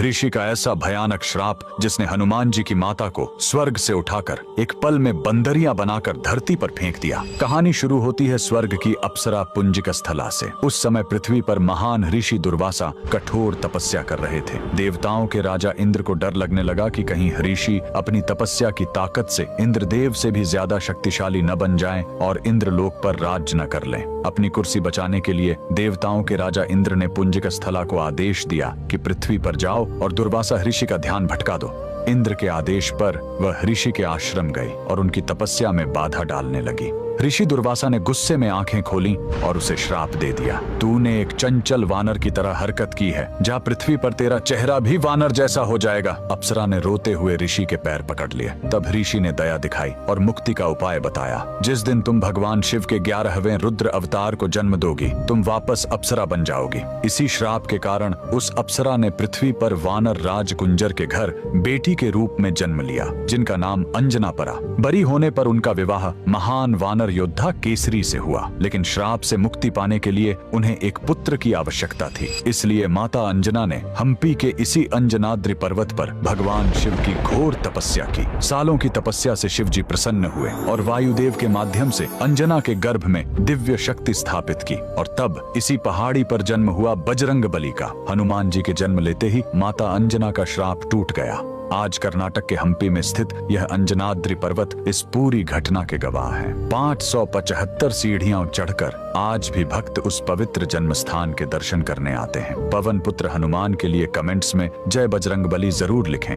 ऋषि का ऐसा भयानक श्राप जिसने हनुमान जी की माता को स्वर्ग से उठाकर एक पल में बंदरियां बनाकर धरती पर फेंक दिया। कहानी शुरू होती है स्वर्ग की अप्सरा पुंजिक स्थला से। उस समय पृथ्वी पर महान ऋषि दुर्वासा कठोर तपस्या कर रहे थे। देवताओं के राजा इंद्र को डर लगने लगा कि कहीं ऋषि अपनी तपस्या की ताकत से इंद्रदेव से भी ज्यादा शक्तिशाली न बन जाएं और इंद्रलोक पर राज न कर लें। अपनी कुर्सी बचाने के लिए देवताओं के राजा इंद्र ने पुंजिक स्थला को आदेश दिया कि पृथ्वी पर जाओ और दुर्वासा ऋषि का ध्यान भटका दो। इंद्र के आदेश पर वह ऋषि के आश्रम गई और उनकी तपस्या में बाधा डालने लगी। ऋषि दुर्वासा ने गुस्से में आंखें खोली और उसे श्राप दे दिया। तूने एक चंचल वानर की तरह हरकत की है, जा पृथ्वी पर तेरा चेहरा भी वानर जैसा हो जाएगा। अप्सरा ने रोते हुए ऋषि के पैर पकड़ लिए। तब ऋषि ने दया दिखाई और मुक्ति का उपाय बताया। जिस दिन तुम भगवान शिव के 11वें रुद्र अवतार को जन्म दोगी, तुम वापस अप्सरा बन जाओगी। इसी श्राप के कारण उस अप्सरा ने पृथ्वी पर वानर राज कुंजर के घर बेटी के रूप में जन्म लिया, जिनका नाम अंजना पड़ा। बरी होने पर उनका विवाह महान वानर योद्धा केसरी से हुआ, लेकिन श्राप से मुक्ति पाने के लिए उन्हें एक पुत्र की आवश्यकता थी। इसलिए माता अंजना ने हम्पी के इसी अंजनाद्रि पर्वत पर भगवान शिव की घोर तपस्या की। सालों की तपस्या से शिव जी प्रसन्न हुए और वायुदेव के माध्यम से अंजना के गर्भ में दिव्य शक्ति स्थापित की। और तब इसी पहाड़ी पर जन्म हुआ बजरंग बली का। हनुमान जी के जन्म लेते ही माता अंजना का श्राप टूट गया। आज कर्नाटक के हम्पी में स्थित यह अंजनाद्रि पर्वत इस पूरी घटना के गवाह है। 575 सीढ़ियां चढ़कर आज भी भक्त उस पवित्र जन्म स्थान के दर्शन करने आते हैं। पवन पुत्र हनुमान के लिए कमेंट्स में जय बजरंगबली जरूर लिखें।